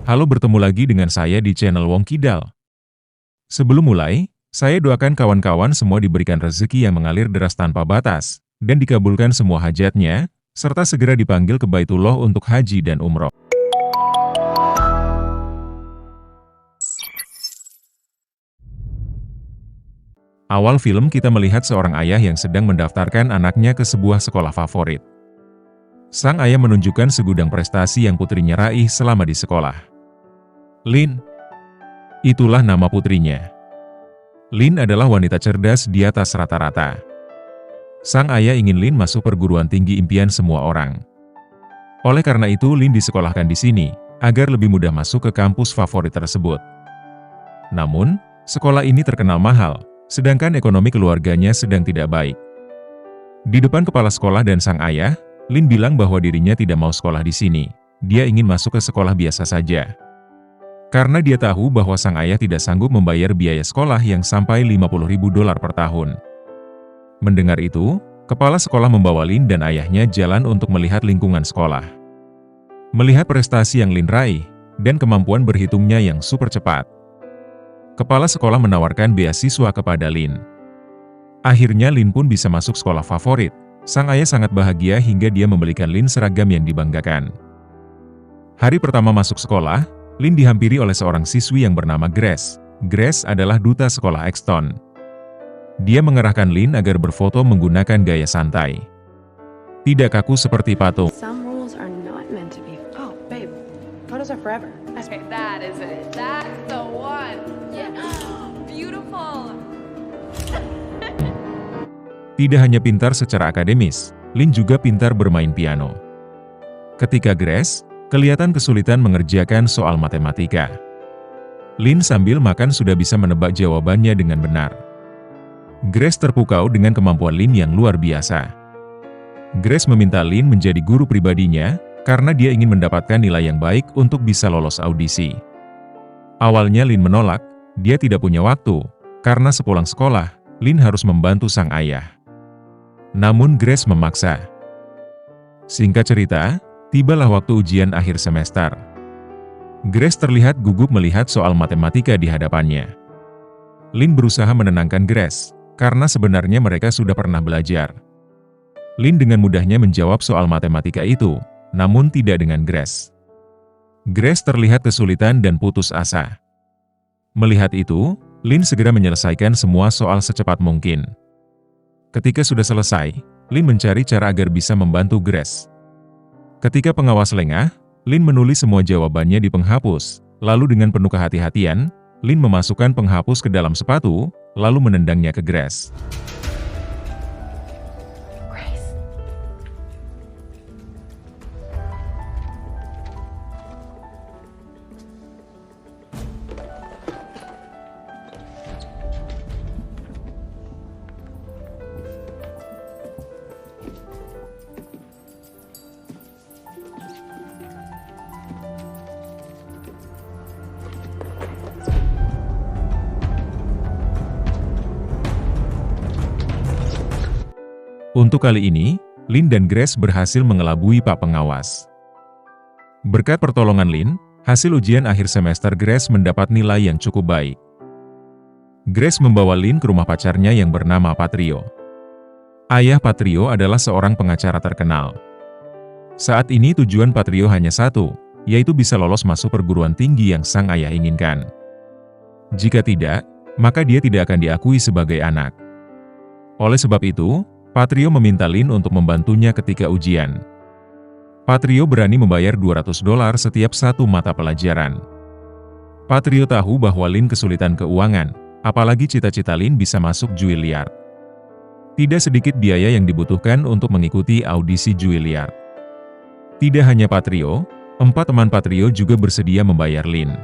Halo, bertemu lagi dengan saya di channel Wong Kidal. Sebelum mulai, saya doakan kawan-kawan semua diberikan rezeki yang mengalir deras tanpa batas, dan dikabulkan semua hajatnya, serta segera dipanggil ke Baitullah untuk haji dan umroh. Awal film kita melihat seorang ayah yang sedang mendaftarkan anaknya ke sebuah sekolah favorit. Sang ayah menunjukkan segudang prestasi yang putrinya raih selama di sekolah. Lin. Itulah nama putrinya. Lin adalah wanita cerdas di atas rata-rata. Sang ayah ingin Lin masuk perguruan tinggi impian semua orang. Oleh karena itu Lin disekolahkan di sini, agar lebih mudah masuk ke kampus favorit tersebut. Namun, sekolah ini terkenal mahal, sedangkan ekonomi keluarganya sedang tidak baik. Di depan kepala sekolah dan sang ayah, Lin bilang bahwa dirinya tidak mau sekolah di sini. Dia ingin masuk ke sekolah biasa saja. Karena dia tahu bahwa sang ayah tidak sanggup membayar biaya sekolah yang sampai $50.000 per tahun. Mendengar itu, kepala sekolah membawa Lin dan ayahnya jalan untuk melihat lingkungan sekolah. Melihat prestasi yang Lin raih, dan kemampuan berhitungnya yang super cepat, kepala sekolah menawarkan beasiswa kepada Lin. Akhirnya Lin pun bisa masuk sekolah favorit. Sang ayah sangat bahagia hingga dia membelikan Lin seragam yang dibanggakan. Hari pertama masuk sekolah, Lin dihampiri oleh seorang siswi yang bernama Grace. Grace adalah duta sekolah Exton. Dia mengerahkan Lin agar berfoto menggunakan gaya santai. Tidak kaku seperti patung. Some rules are not meant to be. Oh, babe, photos are forever. Okay, that is it. That's the one. Yeah. Beautiful. Tidak hanya pintar secara akademis, Lin juga pintar bermain piano. Ketika Grace kelihatan kesulitan mengerjakan soal matematika, Lin sambil makan sudah bisa menebak jawabannya dengan benar. Grace terpukau dengan kemampuan Lin yang luar biasa. Grace meminta Lin menjadi guru pribadinya, karena dia ingin mendapatkan nilai yang baik untuk bisa lolos audisi. Awalnya Lin menolak, dia tidak punya waktu, karena sepulang sekolah, Lin harus membantu sang ayah. Namun Grace memaksa. Singkat cerita, tibalah waktu ujian akhir semester. Grace terlihat gugup melihat soal matematika di hadapannya. Lin berusaha menenangkan Grace, karena sebenarnya mereka sudah pernah belajar. Lin dengan mudahnya menjawab soal matematika itu, namun tidak dengan Grace. Grace terlihat kesulitan dan putus asa. Melihat itu, Lin segera menyelesaikan semua soal secepat mungkin. Ketika sudah selesai, Lin mencari cara agar bisa membantu Grace. Ketika pengawas lengah, Lin menulis semua jawabannya di penghapus, lalu dengan penuh kehati-hatian, Lin memasukkan penghapus ke dalam sepatu, lalu menendangnya ke Grace. Untuk kali ini, Lin dan Grace berhasil mengelabui Pak Pengawas. Berkat pertolongan Lin, hasil ujian akhir semester Grace mendapat nilai yang cukup baik. Grace membawa Lin ke rumah pacarnya yang bernama Patrio. Ayah Patrio adalah seorang pengacara terkenal. Saat ini tujuan Patrio hanya satu, yaitu bisa lolos masuk perguruan tinggi yang sang ayah inginkan. Jika tidak, maka dia tidak akan diakui sebagai anak. Oleh sebab itu, Patrio meminta Lin untuk membantunya ketika ujian. Patrio berani membayar $200 setiap satu mata pelajaran. Patrio tahu bahwa Lin kesulitan keuangan, apalagi cita-cita Lin bisa masuk Juilliard. Tidak sedikit biaya yang dibutuhkan untuk mengikuti audisi Juilliard. Tidak hanya Patrio, 4 teman Patrio juga bersedia membayar Lin.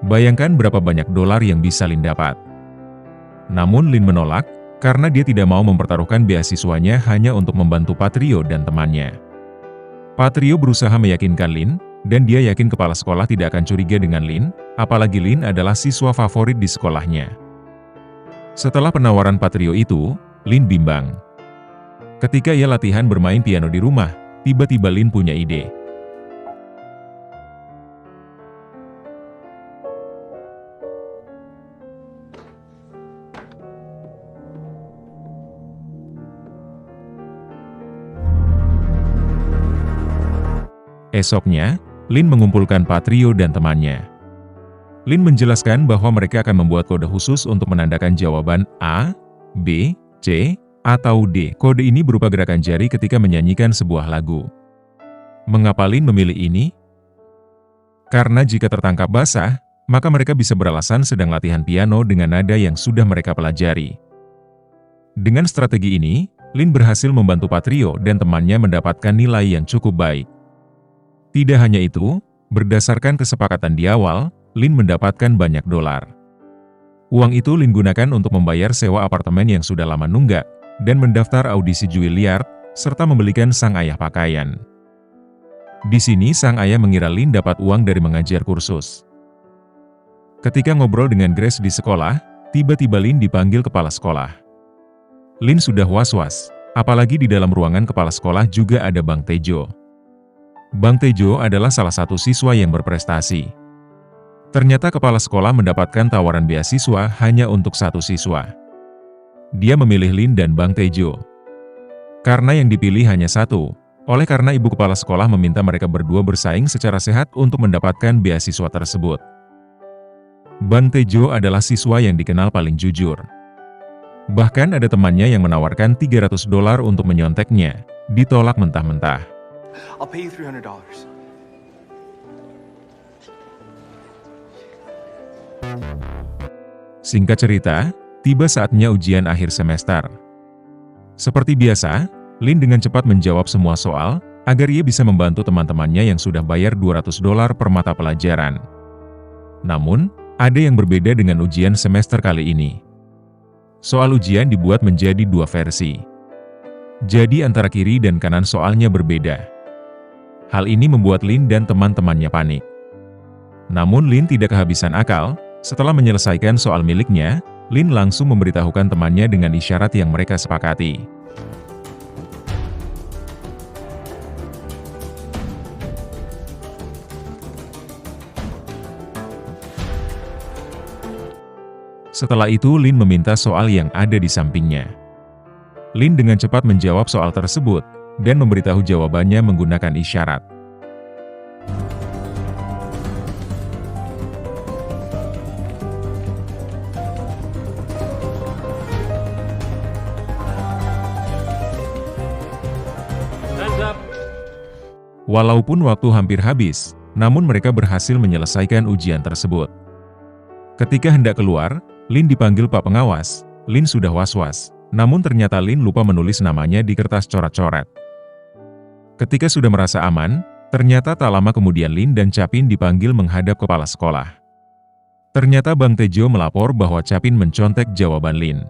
Bayangkan berapa banyak dolar yang bisa Lin dapat. Namun Lin menolak, karena dia tidak mau mempertaruhkan beasiswanya hanya untuk membantu Patrio dan temannya. Patrio berusaha meyakinkan Lin, dan dia yakin kepala sekolah tidak akan curiga dengan Lin, apalagi Lin adalah siswa favorit di sekolahnya. Setelah penawaran Patrio itu, Lin bimbang. Ketika ia latihan bermain piano di rumah, tiba-tiba Lin punya ide. Esoknya, Lin mengumpulkan Patrio dan temannya. Lin menjelaskan bahwa mereka akan membuat kode khusus untuk menandakan jawaban A, B, C, atau D. Kode ini berupa gerakan jari ketika menyanyikan sebuah lagu. Mengapa Lin memilih ini? Karena jika tertangkap basah, maka mereka bisa beralasan sedang latihan piano dengan nada yang sudah mereka pelajari. Dengan strategi ini, Lin berhasil membantu Patrio dan temannya mendapatkan nilai yang cukup baik. Tidak hanya itu, berdasarkan kesepakatan di awal, Lin mendapatkan banyak dolar. Uang itu Lin gunakan untuk membayar sewa apartemen yang sudah lama nunggak, dan mendaftar audisi Juilliard, serta membelikan sang ayah pakaian. Di sini sang ayah mengira Lin dapat uang dari mengajar kursus. Ketika ngobrol dengan Grace di sekolah, tiba-tiba Lin dipanggil kepala sekolah. Lin sudah was-was, apalagi di dalam ruangan kepala sekolah juga ada Bang Tejo. Bang Tejo adalah salah satu siswa yang berprestasi. Ternyata kepala sekolah mendapatkan tawaran beasiswa hanya untuk satu siswa. Dia memilih Lin dan Bang Tejo. Karena yang dipilih hanya satu, oleh karena ibu kepala sekolah meminta mereka berdua bersaing secara sehat untuk mendapatkan beasiswa tersebut. Bang Tejo adalah siswa yang dikenal paling jujur. Bahkan ada temannya yang menawarkan $300 untuk menyonteknya, ditolak mentah-mentah. I'll pay you $300. Singkat cerita, tiba saatnya ujian akhir semester. Seperti biasa, Lin dengan cepat menjawab semua soal, agar ia bisa membantu teman-temannya yang sudah bayar $200 per mata pelajaran. Namun, ada yang berbeda dengan ujian semester kali ini. Soal ujian dibuat menjadi dua versi. Jadi antara kiri dan kanan soalnya berbeda. Hal ini membuat Lin dan teman-temannya panik. Namun Lin tidak kehabisan akal. Setelah menyelesaikan soal miliknya, Lin langsung memberitahukan temannya dengan isyarat yang mereka sepakati. Setelah itu Lin meminta soal yang ada di sampingnya. Lin dengan cepat menjawab soal tersebut, dan memberitahu jawabannya menggunakan isyarat. Walaupun waktu hampir habis, namun mereka berhasil menyelesaikan ujian tersebut. Ketika hendak keluar, Lin dipanggil Pak Pengawas. Lin sudah was-was, namun ternyata Lin lupa menulis namanya di kertas coret-coret. Ketika sudah merasa aman, ternyata tak lama kemudian Lin dan Capin dipanggil menghadap kepala sekolah. Ternyata Bang Tejo melapor bahwa Capin mencontek jawaban Lin.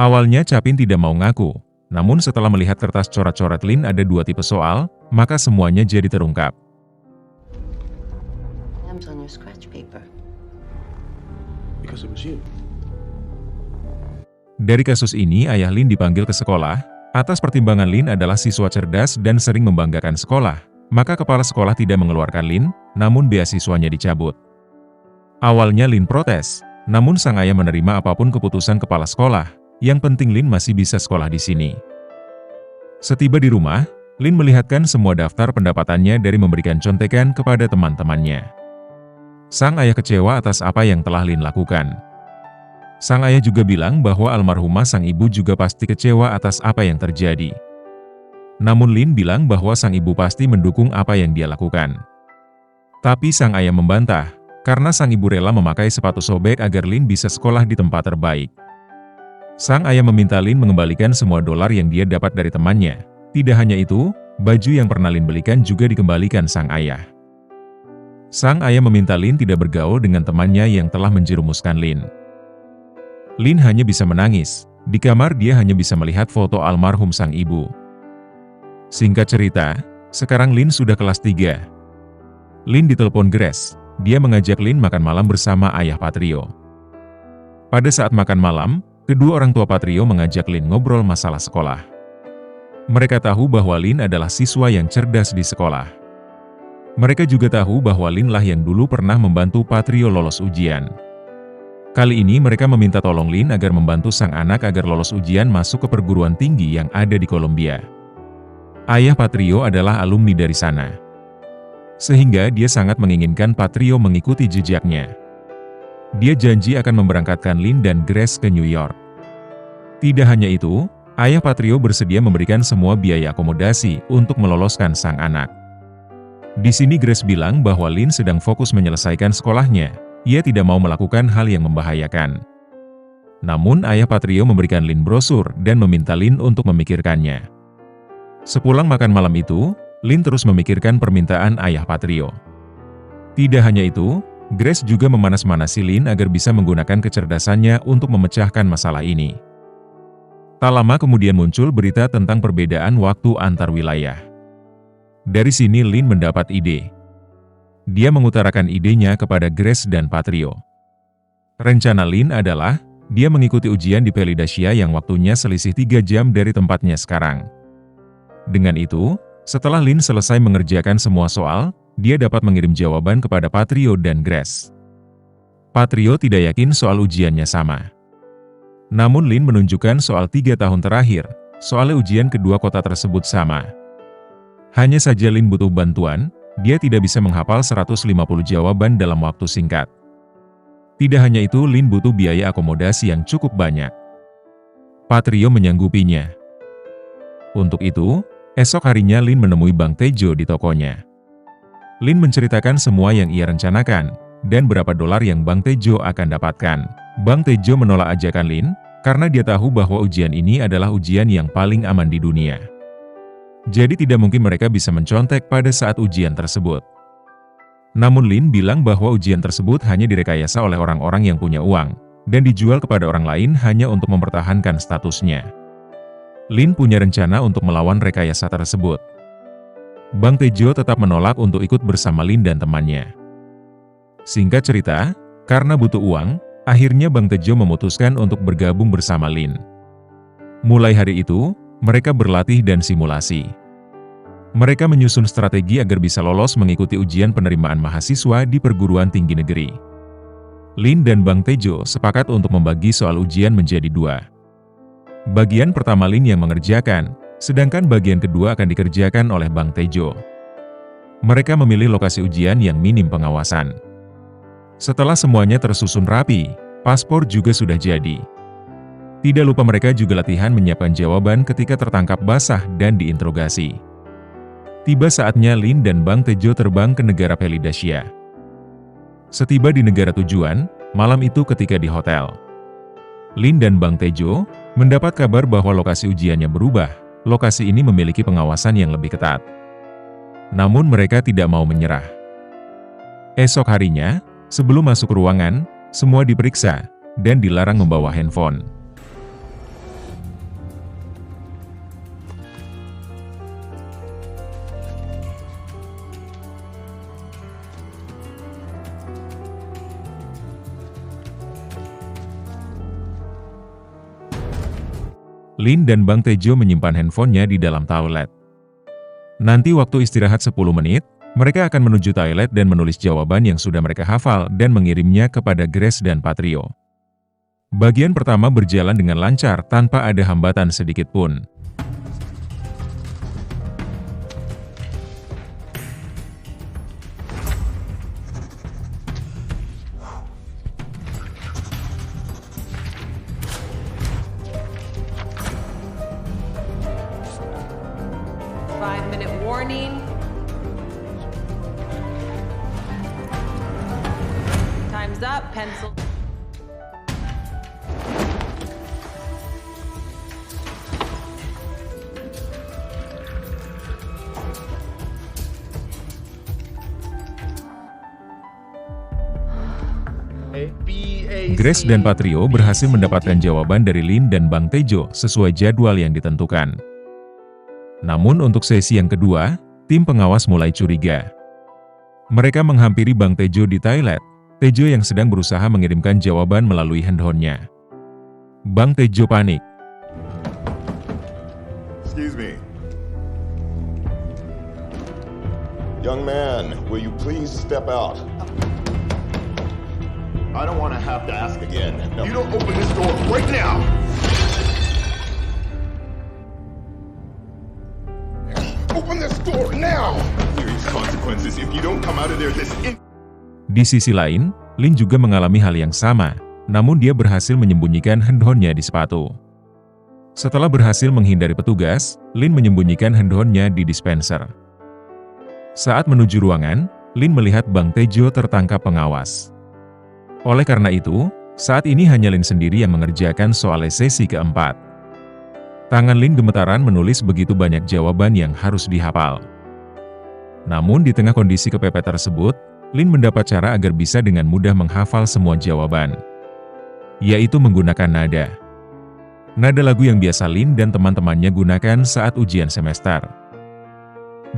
Awalnya Capin tidak mau ngaku. Namun setelah melihat kertas coret-coret Lin ada dua tipe soal, maka semuanya jadi terungkap. Dari kasus ini ayah Lin dipanggil ke sekolah, atas pertimbangan Lin adalah siswa cerdas dan sering membanggakan sekolah, maka kepala sekolah tidak mengeluarkan Lin, namun beasiswanya dicabut. Awalnya Lin protes, namun sang ayah menerima apapun keputusan kepala sekolah. Yang penting Lin masih bisa sekolah di sini. Setiba di rumah, Lin melihatkan semua daftar pendapatannya dari memberikan contekan kepada teman-temannya. Sang ayah kecewa atas apa yang telah Lin lakukan. Sang ayah juga bilang bahwa almarhumah sang ibu juga pasti kecewa atas apa yang terjadi. Namun Lin bilang bahwa sang ibu pasti mendukung apa yang dia lakukan. Tapi sang ayah membantah, karena sang ibu rela memakai sepatu sobek agar Lin bisa sekolah di tempat terbaik. Sang ayah meminta Lin mengembalikan semua dolar yang dia dapat dari temannya. Tidak hanya itu, baju yang pernah Lin belikan juga dikembalikan sang ayah. Sang ayah meminta Lin tidak bergaul dengan temannya yang telah menjerumuskan Lin. Lin hanya bisa menangis. Di kamar dia hanya bisa melihat foto almarhum sang ibu. Singkat cerita, sekarang Lin sudah kelas 3. Lin ditelepon Grace. Dia mengajak Lin makan malam bersama ayah Patrio. Pada saat makan malam, kedua orang tua Patrio mengajak Lin ngobrol masalah sekolah. Mereka tahu bahwa Lin adalah siswa yang cerdas di sekolah. Mereka juga tahu bahwa Lin lah yang dulu pernah membantu Patrio lolos ujian. Kali ini mereka meminta tolong Lin agar membantu sang anak agar lolos ujian masuk ke perguruan tinggi yang ada di Kolombia. Ayah Patrio adalah alumni dari sana. sehingga dia sangat menginginkan Patrio mengikuti jejaknya. Dia janji akan memberangkatkan Lynn dan Grace ke New York. Tidak hanya itu, ayah Patrio bersedia memberikan semua biaya akomodasi untuk meloloskan sang anak. Di sini Grace bilang bahwa Lynn sedang fokus menyelesaikan sekolahnya, ia tidak mau melakukan hal yang membahayakan. Namun ayah Patrio memberikan Lynn brosur dan meminta Lynn untuk memikirkannya. Sepulang makan malam itu, Lynn terus memikirkan permintaan ayah Patrio. Tidak hanya itu, Grace juga memanas-manasi Lynn agar bisa menggunakan kecerdasannya untuk memecahkan masalah ini. Tak lama kemudian muncul berita tentang perbedaan waktu antar wilayah. Dari sini Lynn mendapat ide. Dia mengutarakan idenya kepada Grace dan Patrio. Rencana Lynn adalah, dia mengikuti ujian di Pelidacia yang waktunya selisih 3 jam dari tempatnya sekarang. Dengan itu, setelah Lynn selesai mengerjakan semua soal, dia dapat mengirim jawaban kepada Patrio dan Grace. Patrio tidak yakin soal ujiannya sama. Namun Lynn menunjukkan soal 3 tahun terakhir, soal ujian kedua kota tersebut sama. Hanya saja Lynn butuh bantuan, dia tidak bisa menghafal 150 jawaban dalam waktu singkat. Tidak hanya itu, Lynn butuh biaya akomodasi yang cukup banyak. Patrio menyanggupinya. Untuk itu, esok harinya Lynn menemui Bang Tejo di tokonya. Lynn menceritakan semua yang ia rencanakan, dan berapa dolar yang Bang Tejo akan dapatkan. Bang Tejo menolak ajakan Lynn, karena dia tahu bahwa ujian ini adalah ujian yang paling aman di dunia. Jadi tidak mungkin mereka bisa mencontek pada saat ujian tersebut. Namun Lynn bilang bahwa ujian tersebut hanya direkayasa oleh orang-orang yang punya uang, dan dijual kepada orang lain hanya untuk mempertahankan statusnya. Lynn punya rencana untuk melawan rekayasa tersebut. Bang Tejo tetap menolak untuk ikut bersama Lynn dan temannya. Singkat cerita, karena butuh uang, akhirnya Bang Tejo memutuskan untuk bergabung bersama Lynn. Mulai hari itu, mereka berlatih dan simulasi. Mereka menyusun strategi agar bisa lolos mengikuti ujian penerimaan mahasiswa di perguruan tinggi negeri. Lynn dan Bang Tejo sepakat untuk membagi soal ujian menjadi 2. Bagian pertama Lynn yang mengerjakan, sedangkan bagian kedua akan dikerjakan oleh Bang Tejo. Mereka memilih lokasi ujian yang minim pengawasan. Setelah semuanya tersusun rapi, paspor juga sudah jadi. Tidak lupa mereka juga latihan menyiapkan jawaban ketika tertangkap basah dan diinterogasi. Tiba saatnya Lynn dan Bang Tejo terbang ke negara Pelidacia. Setiba di negara tujuan, malam itu ketika di hotel, Lynn dan Bang Tejo mendapat kabar bahwa lokasi ujiannya berubah. Lokasi ini memiliki pengawasan yang lebih ketat. Namun mereka tidak mau menyerah. Esok harinya, sebelum masuk ruangan, semua diperiksa dan dilarang membawa handphone. Lynn dan Bang Tejo menyimpan handphonenya di dalam toilet. Nanti waktu istirahat 10 menit, mereka akan menuju toilet dan menulis jawaban yang sudah mereka hafal dan mengirimnya kepada Grace dan Patrio. Bagian pertama berjalan dengan lancar tanpa ada hambatan sedikit pun. Warning. Time's up, pencil. Grace dan Patrio berhasil mendapatkan jawaban dari Lynn dan Bang Tejo sesuai jadwal yang ditentukan. Namun untuk sesi yang kedua, tim pengawas mulai curiga. Mereka menghampiri Bang Tejo di toilet, Tejo yang sedang berusaha mengirimkan jawaban melalui handphone-nya. Bang Tejo panik. Excuse me. Young man, will you please step out? I don't want to have to ask again. No. You don't open this door right now! Open this door now! Serious consequences. consequences if you don't come out of there this Di sisi lain, Lin juga mengalami hal yang sama, namun dia berhasil menyembunyikan handphone-nya di sepatu. Setelah berhasil menghindari petugas, Lin menyembunyikan handphone-nya di dispenser. Saat menuju ruangan, Lin melihat Bang Tejo tertangkap pengawas. Oleh karena itu, saat ini hanya Lin sendiri yang mengerjakan soal sesi keempat. Tangan Lin gemetaran menulis begitu banyak jawaban yang harus dihafal. Namun di tengah kondisi kepepet tersebut, Lin mendapat cara agar bisa dengan mudah menghafal semua jawaban, yaitu menggunakan nada. Nada lagu yang biasa Lin dan teman-temannya gunakan saat ujian semester.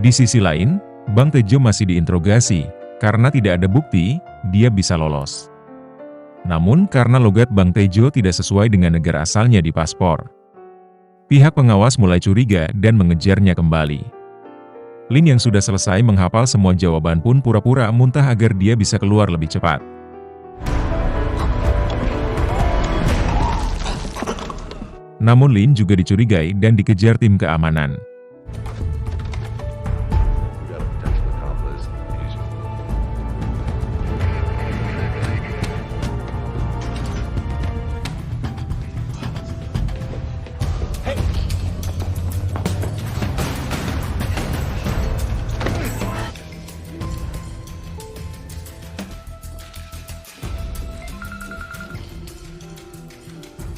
Di sisi lain, Bang Tejo masih diinterogasi, karena tidak ada bukti, dia bisa lolos. Namun karena logat Bang Tejo tidak sesuai dengan negara asalnya di paspor, pihak pengawas mulai curiga dan mengejarnya kembali. Lin yang sudah selesai menghafal semua jawaban pun pura-pura muntah agar dia bisa keluar lebih cepat. Namun Lin juga dicurigai dan dikejar tim keamanan.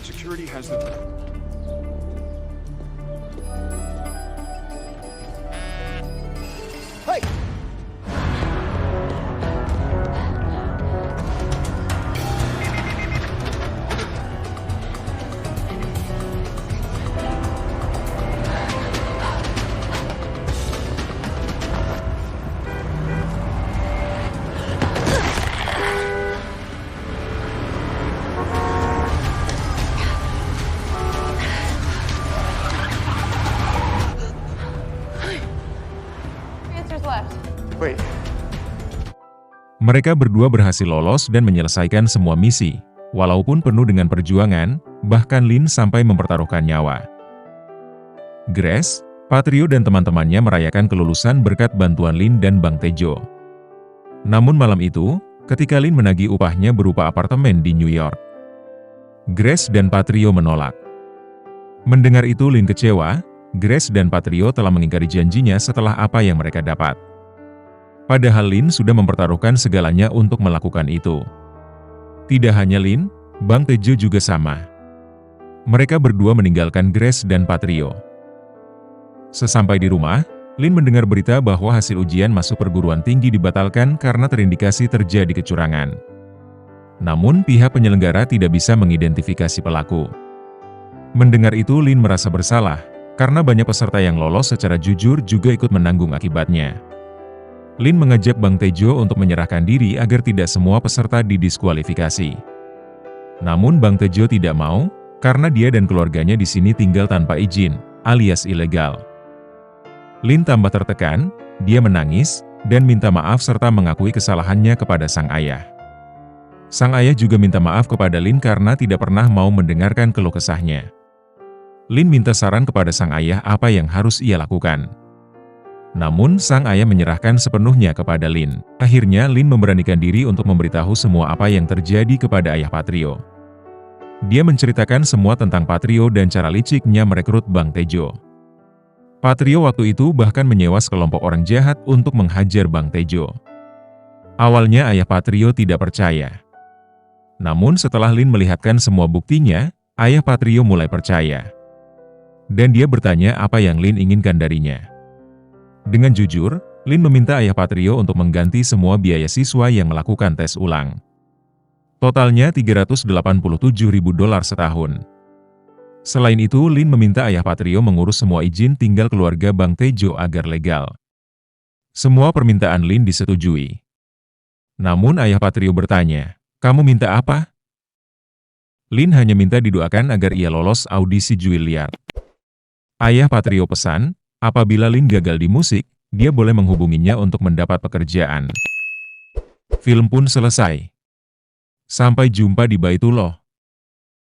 Security has the... Hey! Answers left. Wait. Mereka berdua berhasil lolos dan menyelesaikan semua misi, walaupun penuh dengan perjuangan, bahkan Lin sampai mempertaruhkan nyawa. Grace, Patrio dan teman-temannya merayakan kelulusan berkat bantuan Lin dan Bang Tejo. Namun malam itu, ketika Lin menagih upahnya berupa apartemen di New York, Grace dan Patrio menolak. Mendengar itu Lin kecewa. Grace dan Patrio telah mengingkari janjinya setelah apa yang mereka dapat. Padahal Lin sudah mempertaruhkan segalanya untuk melakukan itu. Tidak hanya Lin, Bang Tejo juga sama. Mereka berdua meninggalkan Grace dan Patrio. Sesampai di rumah, Lin mendengar berita bahwa hasil ujian masuk perguruan tinggi dibatalkan karena terindikasi terjadi kecurangan. Namun pihak penyelenggara tidak bisa mengidentifikasi pelaku. Mendengar itu Lin merasa bersalah, karena banyak peserta yang lolos secara jujur juga ikut menanggung akibatnya. Lin mengajak Bang Tejo untuk menyerahkan diri agar tidak semua peserta didiskualifikasi. Namun Bang Tejo tidak mau, karena dia dan keluarganya di sini tinggal tanpa izin, alias ilegal. Lin tambah tertekan, dia menangis, dan minta maaf serta mengakui kesalahannya kepada sang ayah. Sang ayah juga minta maaf kepada Lin karena tidak pernah mau mendengarkan keluh kesahnya. Lin minta saran kepada sang ayah apa yang harus ia lakukan. Namun sang ayah menyerahkan sepenuhnya kepada Lin. Akhirnya Lin memberanikan diri untuk memberitahu semua apa yang terjadi kepada ayah Patrio. Dia menceritakan semua tentang Patrio dan cara liciknya merekrut Bang Tejo. Patrio waktu itu bahkan menyewa sekelompok orang jahat untuk menghajar Bang Tejo. Awalnya ayah Patrio tidak percaya. Namun setelah Lin melihatkan semua buktinya, ayah Patrio mulai percaya. Dan dia bertanya apa yang Lin inginkan darinya. Dengan jujur, Lin meminta ayah Patrio untuk mengganti semua biaya siswa yang melakukan tes ulang. Totalnya $387.000 setahun. Selain itu, Lin meminta ayah Patrio mengurus semua izin tinggal keluarga Bang Tejo agar legal. Semua permintaan Lin disetujui. Namun ayah Patrio bertanya, "Kamu minta apa?" Lin hanya minta didoakan agar ia lolos audisi Juilliard. Ayah Patrio pesan, apabila Lin gagal di musik, dia boleh menghubunginya untuk mendapat pekerjaan. Film pun selesai. Sampai jumpa di Baitullah.